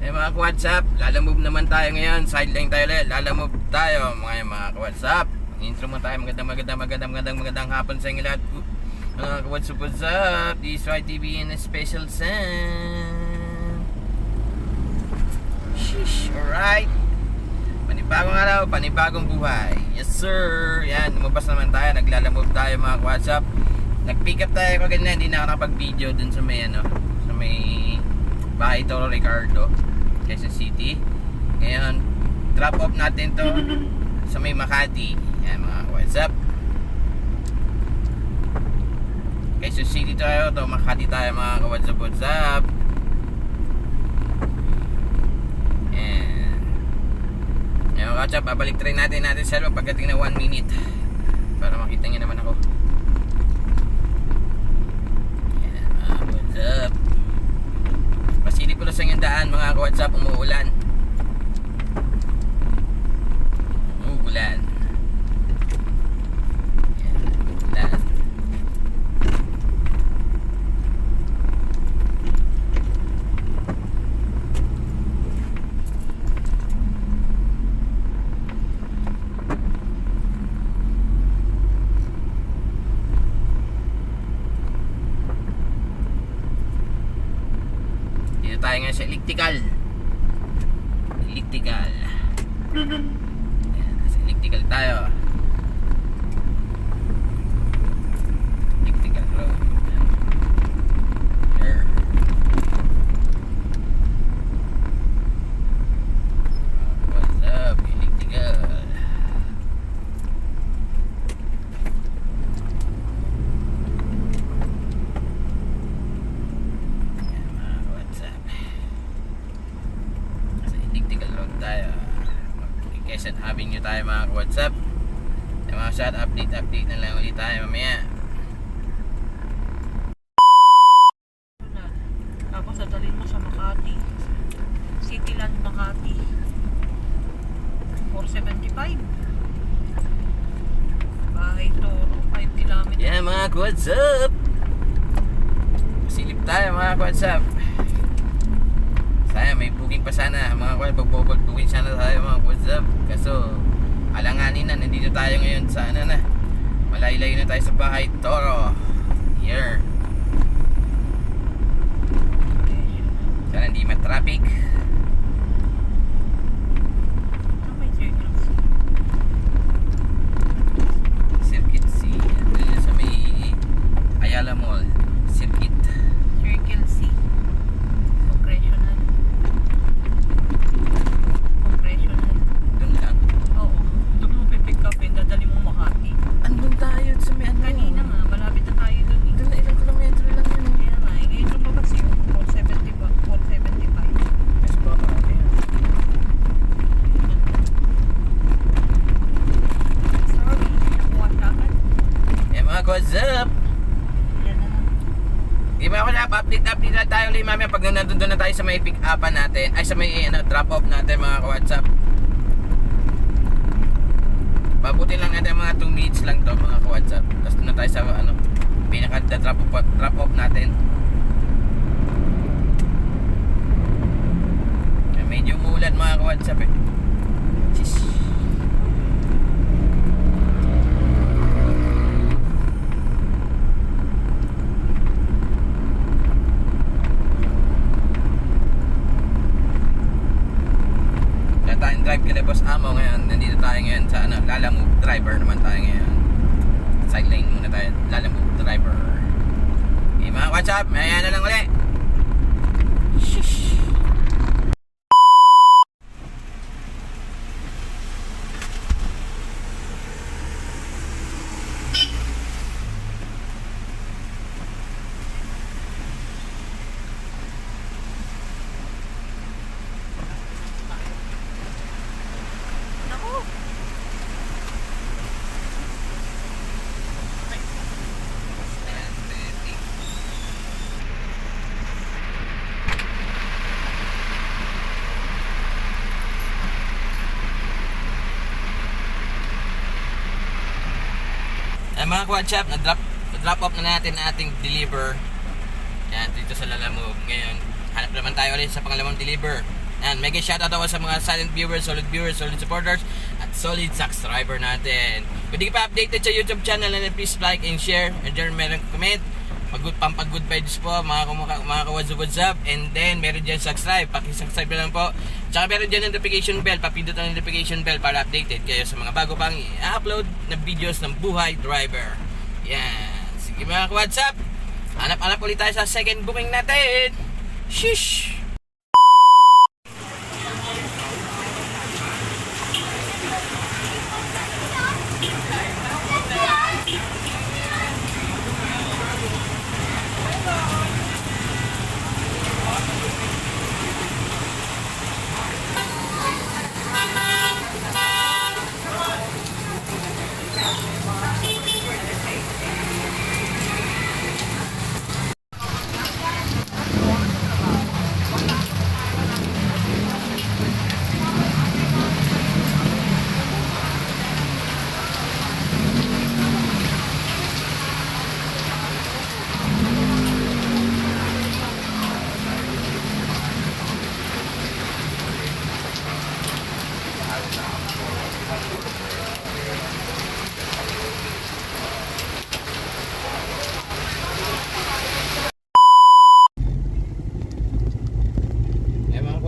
Mga ka-WhatsApp, lalamove naman tayo ngayon. Sideline tayo ulit, lalamove tayo mga ka-WhatsApp. Intro mo tayo, magandang hapon sa inyo lahat. Mga ka-WhatsApp, what's up? This is YTV in a special sound. Sheesh, alright. Panibagong araw, panibagong buhay. Yes sir. Yan, lumabas naman tayo, naglalamove tayo mga ka-WhatsApp. Nag-pick up tayo kaganda, hindi na ako nakapag-video dun sa may sa may bahay Toro Ricardo, Quezon City. Ngayon, drop off natin to sa may Makati. Yan mga WhatsApp. Quezon City tayo to, Makati tayo mga WhatsApp, WhatsApp. Yan. Ngayon WhatsApp, babalik try natin sa loob pagdating na 1 minute para makita nyo naman ako. Yan mga WhatsApp. Pasilip ko lang sa inyong daan mga ka-WhatsApp, umuulan. Umuulan. Yan, umuulan. Tayo ngayon sa electrical. Ayan, nasa electrical tayo. Electrical road. There. What's up, electrical? Tayo Quezon Avenue tayo mga WhatsApp. Yung mga shot update na lang ulit tayo mamaya. Tapos dadalhin mo sa Makati, Cityland Makati, 475 bahay Toro, 5 kilometers. Yan mga WhatsApp, silip tayo mga WhatsApp. Sayang, may booking pa sana mga WhatsApp, booking sana tayo mga WhatsApp. Kaso alanganin na, nandito tayo ngayon sa malayo-layo na tayo sa bahay Toro. Here. Sana hindi ma-traffic. Circuit C. Dito sa may Ayala Mall. Circuit C. Congressional. Doon lang. Oo. Doon mo pipick upin, dadali mo Makati. Andun tayo sa may Kanina nga, malapit na tayo doon eh. Doon na ilang kilometro lang yun. Kaya nga, ngayon lumabas yung 475. Mas ba marami yan? Sorry, nakuha sa akin. Mga WhatsApp. Yan na lang. Di ba ako update na tayo ulit mamaya pag nandun na tayo sa may pick upan natin, ay sa may drop off natin mga WhatsApp. Babutin lang natin mga 2 minutes lang to mga WhatsApp. Tapos doon na tayo sa pinaka drop off natin. Medyo umuulan mga WhatsApp eh. Jeez. Drive kila Boss Amo ngayon. Nandito tayo ngayon sa lalamove driver naman tayo ngayon. Sideline muna tayo, lalamove driver. Okay mga WhatsApp, ayan na lang ulit. Shish. Mga WhatsApp, na-drop off na natin na ating deliver. Yan, dito sa Lalamove. Ngayon, hanap naman tayo ulit sa pangalawang deliver. Yan, mega shoutout ako sa mga silent viewers, solid supporters, at solid subscriber natin. Kung di ka pa updated sa YouTube channel natin, please like and share. And then meron comment. Pampag-good vibes po, mga ka-what's up. And then, meron dyan subscribe. Paki-subscribe na lang po. Tsaka meron dyan notification bell. Papindot ang notification bell para updated kayo sa mga bago pang i-upload na videos ng buhay driver. Yan. Sige mga ka-what's up. Hanap-hanap ulit tayo sa second booking natin. Shish!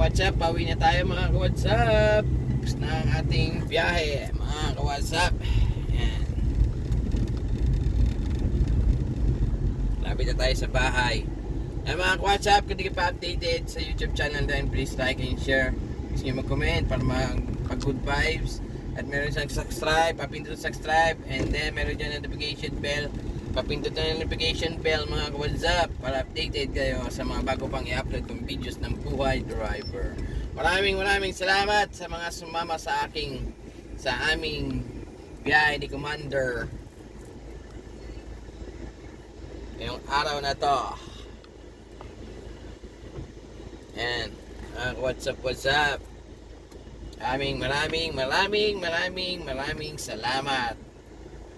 Ka-WhatsApp, pauwi na tayo mga ka-WhatsApp. Tapos na ang ating biyahe mga ka-WhatsApp. Yan. Lapit na tayo sa bahay. Yan mga ka-WhatsApp, kung di ka pa updated sa YouTube channel natin, please like and share. Gusto nyo mag-comment para mag-good vibes. At meron siyang subscribe, papindot subscribe. And then meron dyan notification bell. Papindot na yung notification bell mga ka-WhatsApp para updated kayo sa mga bago pang i-upload kong videos ng buhay driver. Maraming salamat sa mga sumama sa aming biyahe ni Commander ngayong araw na to. Yan mga ka-WhatsApp. Maraming salamat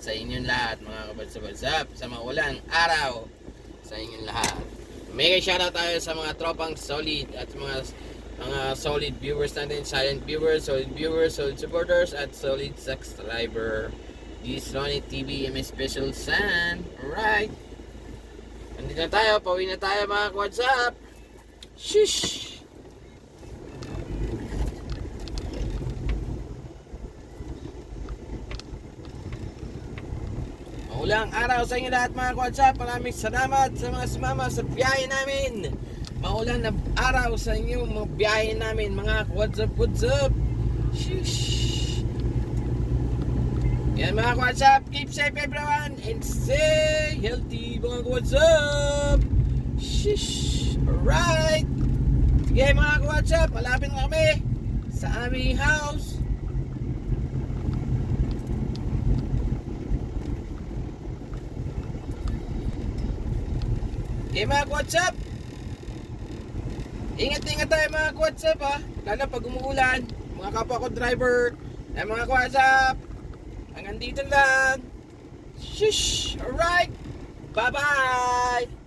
sa inyong lahat mga ka-WhatsApp, sa mga ulang araw sa inyong lahat. Mega shoutout tayo sa mga tropang solid at mga solid viewers natin, silent viewers, solid supporters at solid subscriber. This is Ronnie TV and my special son. Alright, nandito na tayo, pauwi na tayo mga ka-WhatsApp. Shish! Ulang araw sa inyo lahat mga ka-WhatsApp. Maraming salamat sa mga sumama sa biyahe namin. Maulan na araw sa inyo mga biyahe namin mga ka-WhatsApp. Shish. Yan mga ka-WhatsApp. Keep safe everyone and stay healthy mga ka-WhatsApp. Shish. Alright. Sige mga ka-WhatsApp, malapit na kami sa aming house. Okay mga ka-WhatsApp, ingat tayo mga ka-WhatsApp ha, lalo pag umuulan, mga kapwa ko driver, mga ka-WhatsApp, hanggang dito lang. Shish! Alright, bye bye!